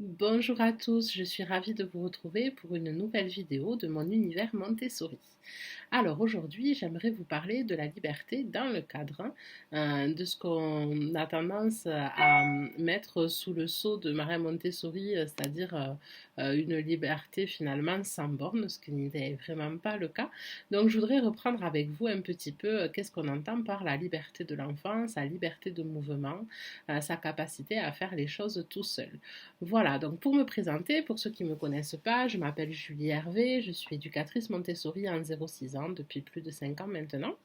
Bonjour à tous, je suis ravie de vous retrouver pour une nouvelle vidéo de mon univers Montessori. Alors aujourd'hui, j'aimerais vous parler de la liberté dans le cadre, de ce qu'on a tendance à mettre sous le sceau de Maria Montessori, c'est-à-dire une liberté finalement sans borne, ce qui n'est vraiment pas le cas. Donc je voudrais reprendre avec vous un petit peu qu'est-ce qu'on entend par la liberté de l'enfant, sa liberté de mouvement, sa capacité à faire les choses tout seul. Voilà, donc pour me présenter, pour ceux qui ne me connaissent pas, je m'appelle Julie Hervé, je suis éducatrice Montessori en 0-6 ans depuis plus de 5 ans maintenant.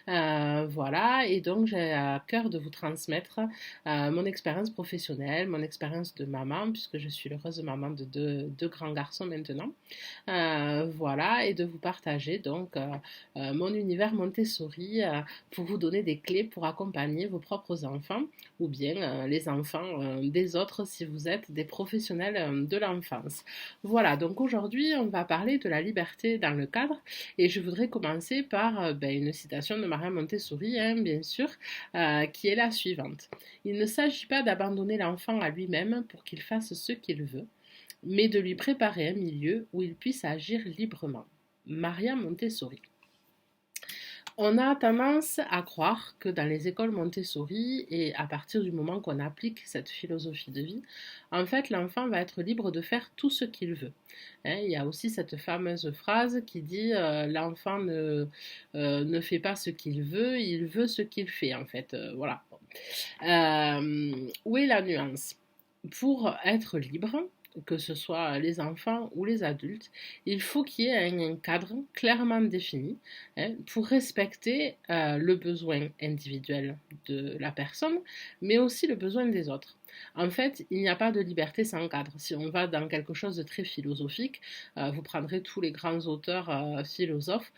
Voilà, et donc j'ai à cœur de vous transmettre mon expérience professionnelle, mon expérience de maman, puisque je suis l'heureuse maman de deux grands garçons maintenant. Voilà, et de vous partager donc mon univers Montessori pour vous donner des clés pour accompagner vos propres enfants ou bien les enfants des autres si vous êtes des professionnels de l'enfance. Voilà, donc aujourd'hui on va parler de la liberté dans le cadre et je voudrais commencer par une citation de Maria Montessori, hein, bien sûr, qui est la suivante. Il ne s'agit pas d'abandonner l'enfant à lui-même pour qu'il fasse ce qu'il veut, mais de lui préparer un milieu où il puisse agir librement. Maria Montessori. On a tendance à croire que dans les écoles Montessori, et à partir du moment qu'on applique cette philosophie de vie, en fait, l'enfant va être libre de faire tout ce qu'il veut. Hein, il y a aussi cette fameuse phrase qui dit l'enfant ne fait pas ce qu'il veut, il veut ce qu'il fait, en fait. Voilà. Où est la nuance? Pour être libre, que ce soit les enfants ou les adultes, il faut qu'il y ait un cadre clairement défini, hein, pour respecter le besoin individuel de la personne, mais aussi le besoin des autres. En fait, il n'y a pas de liberté sans cadre. Si on va dans quelque chose de très philosophique, vous prendrez tous les grands auteurs philosophes,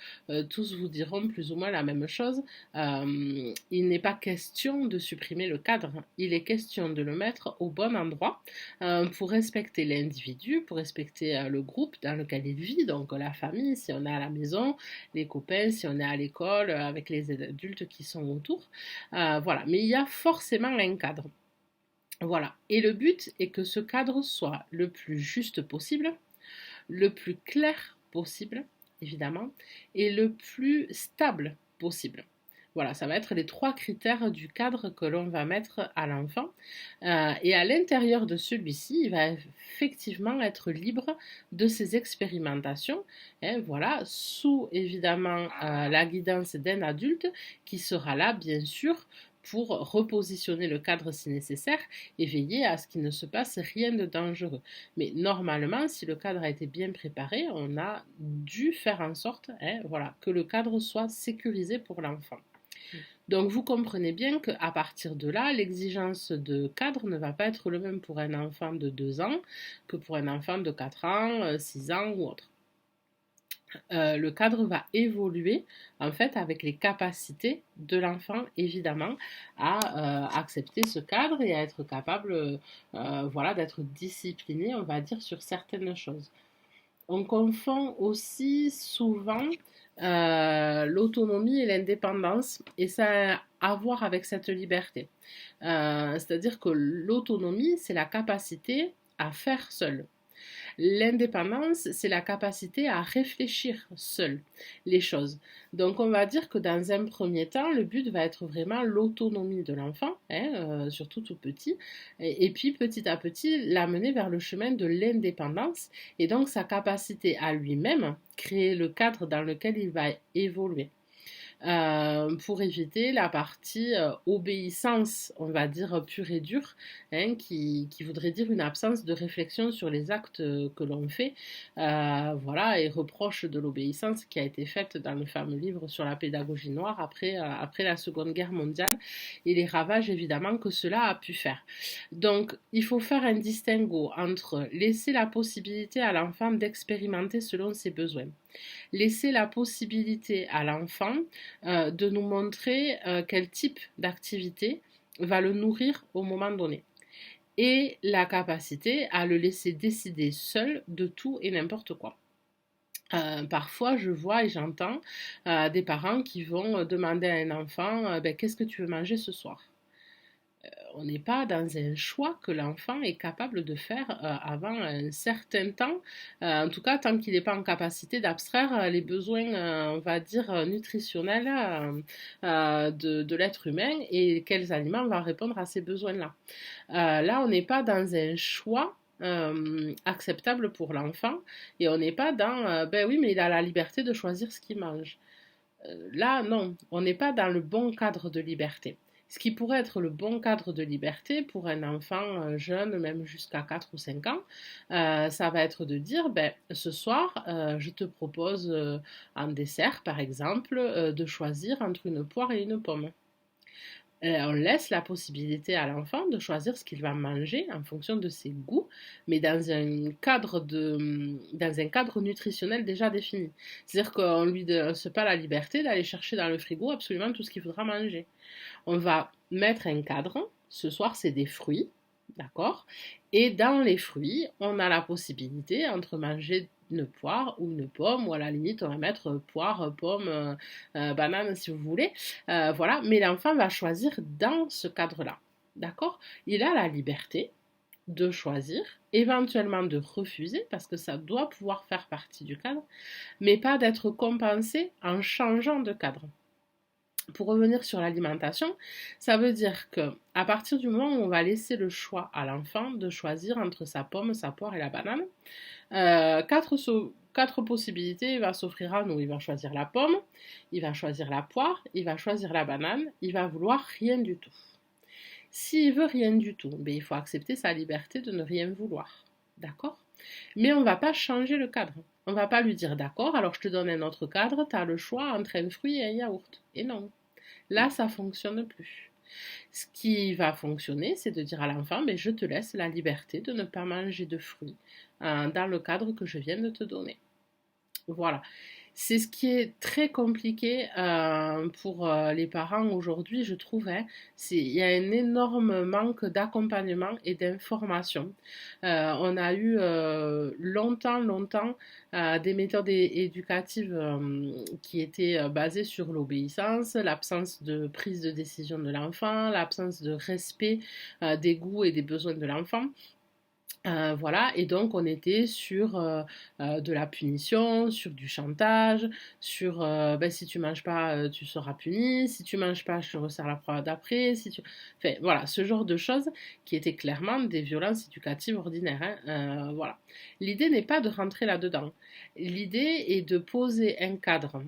tous vous diront plus ou moins la même chose. Il n'est pas question de supprimer le cadre, il est question de le mettre au bon endroit pour respecter l'individu, pour respecter le groupe dans lequel il vit, donc la famille, si on est à la maison, les copains, si on est à l'école, avec les adultes qui sont autour. Voilà, mais il y a forcément un cadre. Voilà, et le but est que ce cadre soit le plus juste possible, le plus clair possible, évidemment, et le plus stable possible. Voilà, ça va être les trois critères du cadre que l'on va mettre à l'enfant. Et à l'intérieur de celui-ci, il va effectivement être libre de ses expérimentations, hein, voilà, sous évidemment la guidance d'un adulte qui sera là, bien sûr, pour repositionner le cadre si nécessaire et veiller à ce qu'il ne se passe rien de dangereux. Mais normalement, si le cadre a été bien préparé, on a dû faire en sorte, hein, voilà, que le cadre soit sécurisé pour l'enfant. Donc vous comprenez bien qu'à partir de là, l'exigence de cadre ne va pas être le même pour un enfant de 2 ans que pour un enfant de 4 ans, 6 ans ou autre. Le cadre va évoluer en fait avec les capacités de l'enfant évidemment à accepter ce cadre et à être capable voilà, d'être discipliné on va dire sur certaines choses. On confond aussi souvent l'autonomie et l'indépendance et ça a à voir avec cette liberté. C'est-à-dire que l'autonomie, c'est la capacité à faire seul. L'indépendance, c'est la capacité à réfléchir seul les choses. Donc on va dire que dans un premier temps, le but va être vraiment l'autonomie de l'enfant, hein, surtout tout petit, et puis petit à petit l'amener vers le chemin de l'indépendance et donc sa capacité à lui-même créer le cadre dans lequel il va évoluer pour éviter la partie obéissance, on va dire pure et dure, hein, qui voudrait dire une absence de réflexion sur les actes que l'on fait, voilà, et reproche de l'obéissance qui a été faite dans le fameux livre sur la pédagogie noire après la Seconde Guerre mondiale et les ravages évidemment que cela a pu faire. Donc il faut faire un distinguo entre laisser la possibilité à l'enfant d'expérimenter selon ses besoins, laisser la possibilité à l'enfant de nous montrer quel type d'activité va le nourrir au moment donné. Et la capacité à le laisser décider seul de tout et n'importe quoi. Parfois, je vois et j'entends des parents qui vont demander à un enfant qu'est-ce que tu veux manger ce soir. On n'est pas dans un choix que l'enfant est capable de faire avant un certain temps, en tout cas tant qu'il n'est pas en capacité d'abstraire les besoins, on va dire, nutritionnels de l'être humain et quels aliments vont répondre à ces besoins-là. Là, on n'est pas dans un choix acceptable pour l'enfant et on n'est pas dans ben oui, mais il a la liberté de choisir ce qu'il mange. Là, non, on n'est pas dans le bon cadre de liberté. Ce qui pourrait être le bon cadre de liberté pour un enfant jeune, même jusqu'à 4 ou 5 ans, ça va être de dire, ben, ce soir, je te propose un dessert, par exemple, de choisir entre une poire et une pomme. On laisse la possibilité à l'enfant de choisir ce qu'il va manger en fonction de ses goûts, mais dans un cadre nutritionnel déjà défini. C'est-à-dire qu'on ne lui laisse pas la liberté d'aller chercher dans le frigo absolument tout ce qu'il faudra manger. On va mettre un cadre. Ce soir, c'est des fruits, d'accord? Et dans les fruits, on a la possibilité entre manger une poire ou une pomme, ou à la limite, on va mettre poire, pomme, banane si vous voulez. Voilà, mais l'enfant va choisir dans ce cadre-là, d'accord? Il a la liberté de choisir, éventuellement de refuser, parce que ça doit pouvoir faire partie du cadre, mais pas d'être compensé en changeant de cadre. Pour revenir sur l'alimentation, ça veut dire que à partir du moment où on va laisser le choix à l'enfant de choisir entre sa pomme, sa poire et la banane, quatre possibilités il va s'offrir à nous. Il va choisir la pomme, il va choisir la poire, il va choisir la banane, il va vouloir rien du tout. S'il veut rien du tout, ben, il faut accepter sa liberté de ne rien vouloir. D'accord? Mais on ne va pas changer le cadre. On ne va pas lui dire d'accord, alors je te donne un autre cadre, tu as le choix entre un fruit et un yaourt. Et non. Là, ça ne fonctionne plus. Ce qui va fonctionner, c'est de dire à l'enfant, mais je te laisse la liberté de ne pas manger de fruits dans le cadre que je viens de te donner. Voilà. C'est ce qui est très compliqué pour les parents aujourd'hui, je trouve. Hein. Il y a un énorme manque d'accompagnement et d'information. On a eu longtemps des méthodes éducatives qui étaient basées sur l'obéissance, l'absence de prise de décision de l'enfant, l'absence de respect des goûts et des besoins de l'enfant. Voilà, et donc on était sur de la punition, sur du chantage, sur ben, si tu manges pas, tu seras puni, si tu manges pas, je te resserre la fois d'après, si tu... Enfin, voilà, ce genre de choses qui étaient clairement des violences éducatives ordinaires. Hein, voilà. L'idée n'est pas de rentrer là-dedans. L'idée est de poser un cadre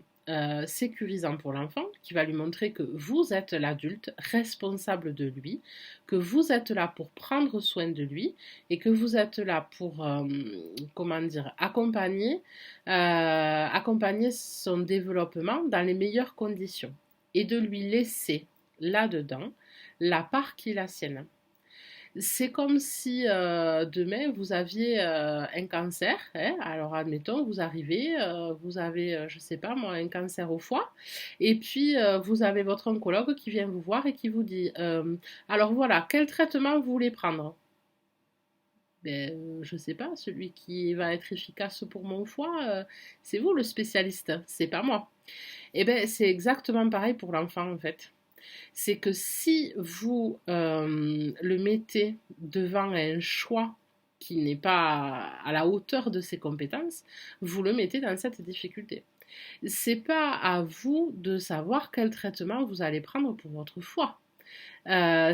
sécurisant pour l'enfant, qui va lui montrer que vous êtes l'adulte responsable de lui, que vous êtes là pour prendre soin de lui et que vous êtes là pour, comment dire, accompagner son développement dans les meilleures conditions et de lui laisser là-dedans la part qui est la sienne. C'est comme si demain vous aviez un cancer. Hein, alors admettons, vous arrivez, vous avez, je sais pas moi, un cancer au foie, et puis vous avez votre oncologue qui vient vous voir et qui vous dit, alors voilà, quel traitement vous voulez prendre? Ben, je sais pas, celui qui va être efficace pour mon foie, c'est vous le spécialiste, c'est pas moi. Et ben c'est exactement pareil pour l'enfant en fait. C'est que si vous le mettez devant un choix qui n'est pas à la hauteur de ses compétences, vous le mettez dans cette difficulté. C'est pas à vous de savoir quel traitement vous allez prendre pour votre foie.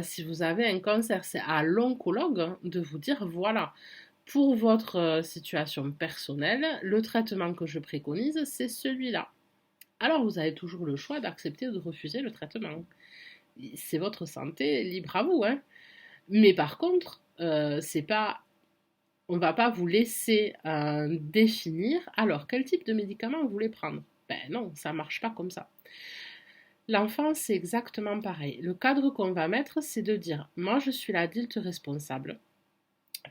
Si vous avez un cancer, c'est à l'oncologue de vous dire voilà, pour votre situation personnelle, le traitement que je préconise, c'est celui-là. Alors vous avez toujours le choix d'accepter ou de refuser le traitement. C'est votre santé, libre à vous. Hein. Mais par contre, c'est pas, on ne va pas vous laisser définir alors quel type de médicament vous voulez prendre. Ben non, ça ne marche pas comme ça. L'enfant, c'est exactement pareil. Le cadre qu'on va mettre, c'est de dire, moi je suis l'adulte responsable.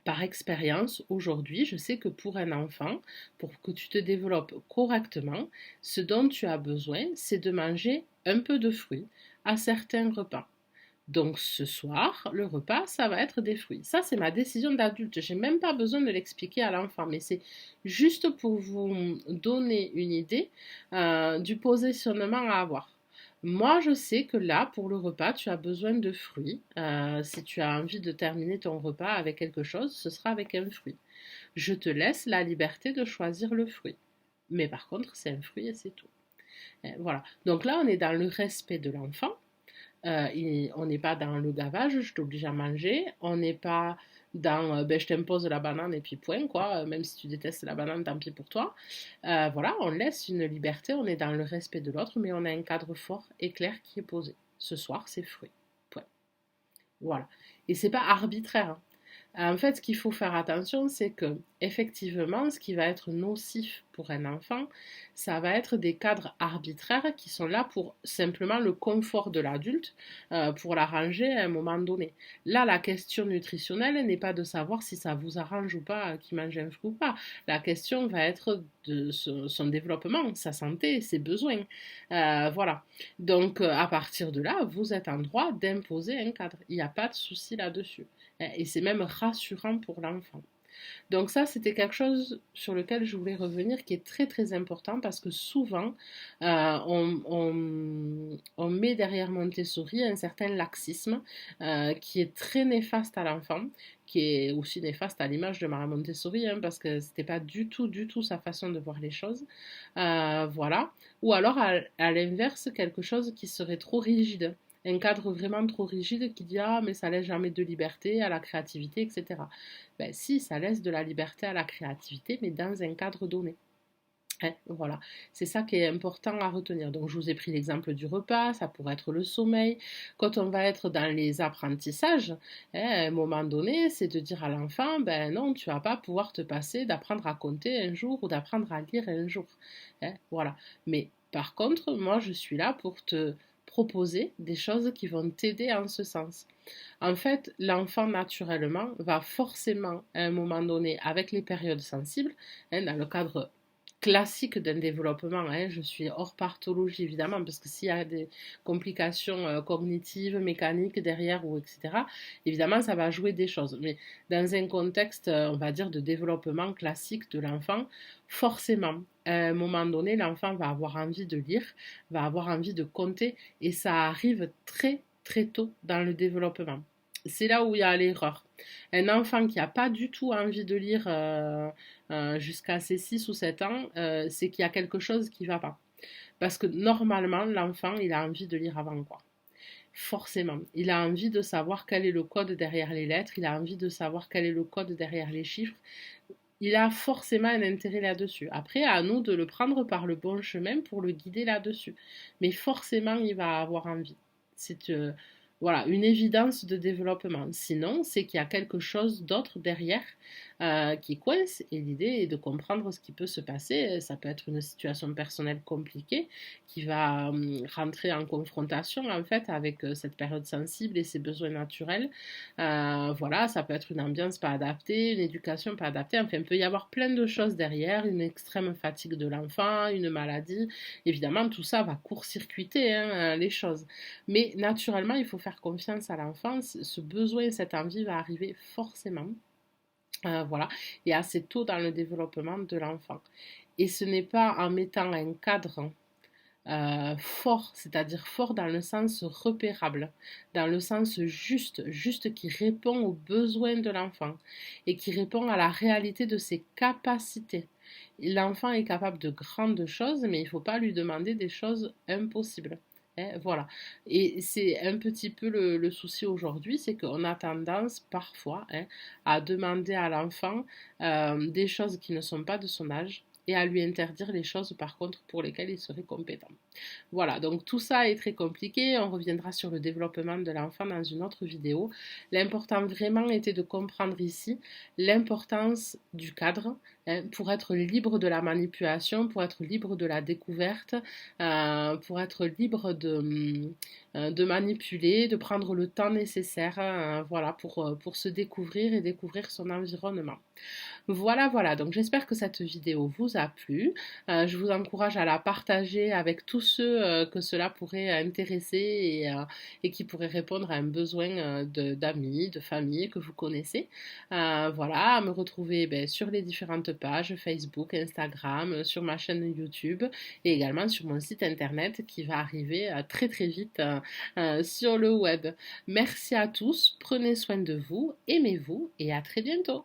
Par expérience, aujourd'hui, je sais que pour un enfant, pour que tu te développes correctement, ce dont tu as besoin, c'est de manger un peu de fruits à certains repas. Donc ce soir, le repas, ça va être des fruits. Ça, c'est ma décision d'adulte. Je n'ai même pas besoin de l'expliquer à l'enfant, mais c'est juste pour vous donner une idée du positionnement à avoir. Moi, je sais que là, pour le repas, tu as besoin de fruits. Si tu as envie de terminer ton repas avec quelque chose, ce sera avec un fruit. Je te laisse la liberté de choisir le fruit. Mais par contre, c'est un fruit et c'est tout. Voilà. Donc là, on est dans le respect de l'enfant. On n'est pas dans le gavage, je t'oblige à manger. On n'est pas dans ben, je t'impose la banane et puis point, quoi. Même si tu détestes la banane, tant pis pour toi. Voilà, on laisse une liberté, on est dans le respect de l'autre, mais on a un cadre fort et clair qui est posé. Ce soir, c'est fruits. Point. Voilà. Et c'est pas arbitraire, hein. En fait, ce qu'il faut faire attention, c'est que effectivement, ce qui va être nocif pour un enfant, ça va être des cadres arbitraires qui sont là pour simplement le confort de l'adulte, pour l'arranger à un moment donné. Là, la question nutritionnelle n'est pas de savoir si ça vous arrange ou pas qu'il mange un fruit ou pas. La question va être de son développement, sa santé, ses besoins. Voilà. Donc, à partir de là, vous êtes en droit d'imposer un cadre. Il n'y a pas de souci là-dessus. Et c'est même rassurant pour l'enfant. Donc ça, c'était quelque chose sur lequel je voulais revenir qui est très très important parce que souvent, on met derrière Montessori un certain laxisme qui est très néfaste à l'enfant, qui est aussi néfaste à l'image de Maria Montessori, hein, parce que c'était pas du tout sa façon de voir les choses. Voilà. Ou alors, à l'inverse, quelque chose qui serait trop rigide. Un cadre vraiment trop rigide qui dit ah mais ça laisse jamais de liberté à la créativité, etc. Ben si, ça laisse de la liberté à la créativité, mais dans un cadre donné. Hein, voilà, c'est ça qui est important à retenir. Donc, je vous ai pris l'exemple du repas, ça pourrait être le sommeil. Quand on va être dans les apprentissages, hein, à un moment donné, c'est de dire à l'enfant, ben non, tu vas pas pouvoir te passer d'apprendre à compter un jour ou d'apprendre à lire un jour. Hein, voilà. Mais par contre, moi, je suis là pour te proposer des choses qui vont t'aider en ce sens. En fait, l'enfant naturellement va forcément à un moment donné, avec les périodes sensibles, hein, dans le cadre classique d'un développement, hein, je suis hors pathologie évidemment, parce que s'il y a des complications cognitives, mécaniques derrière, ou etc., évidemment ça va jouer des choses. Mais dans un contexte, on va dire, de développement classique de l'enfant, forcément, à un moment donné, l'enfant va avoir envie de lire, va avoir envie de compter, et ça arrive très très tôt dans le développement. C'est là où il y a l'erreur. Un enfant qui n'a pas du tout envie de lire jusqu'à ses 6 ou 7 ans, c'est qu'il y a quelque chose qui ne va pas. Parce que normalement, l'enfant, il a envie de lire avant quoi. Forcément. Il a envie de savoir quel est le code derrière les lettres, il a envie de savoir quel est le code derrière les chiffres. Il a forcément un intérêt là-dessus. Après, à nous de le prendre par le bon chemin pour le guider là-dessus. Mais forcément, il va avoir envie. C'est voilà, une évidence de développement. Sinon, c'est qu'il y a quelque chose d'autre derrière qui coince. Et l'idée est de comprendre ce qui peut se passer. Ça peut être une situation personnelle compliquée qui va rentrer en confrontation en fait avec cette période sensible et ses besoins naturels. Voilà, ça peut être une ambiance pas adaptée, une éducation pas adaptée. Enfin, il peut y avoir plein de choses derrière, une extrême fatigue de l'enfant, une maladie. Évidemment, tout ça va court-circuiter hein, les choses. Mais naturellement, il faut faire confiance à l'enfant. Ce besoin, cette envie va arriver forcément. Voilà, et assez tôt dans le développement de l'enfant. Et ce n'est pas en mettant un cadre fort, c'est-à-dire fort dans le sens repérable, dans le sens juste, juste qui répond aux besoins de l'enfant et qui répond à la réalité de ses capacités. L'enfant est capable de grandes choses, mais il ne faut pas lui demander des choses impossibles. Hein, voilà. Et c'est un petit peu le souci aujourd'hui, c'est qu'on a tendance parfois hein, à demander à l'enfant des choses qui ne sont pas de son âge et à lui interdire les choses par contre pour lesquelles il serait compétent. Voilà, donc tout ça est très compliqué, on reviendra sur le développement de l'enfant dans une autre vidéo. L'important vraiment était de comprendre ici l'importance du cadre hein, pour être libre de la manipulation, pour être libre de la découverte, pour être libre de manipuler, de prendre le temps nécessaire voilà, pour se découvrir et découvrir son environnement. Voilà, voilà, donc j'espère que cette vidéo vous a plu. Je vous encourage à la partager avec tous ceux que cela pourrait intéresser et qui pourraient répondre à un besoin d'amis, de famille que vous connaissez. Voilà, à me retrouver ben, sur les différentes page Facebook, Instagram, sur ma chaîne YouTube et également sur mon site internet qui va arriver très très vite sur le web. Merci à tous, prenez soin de vous, aimez-vous et à très bientôt.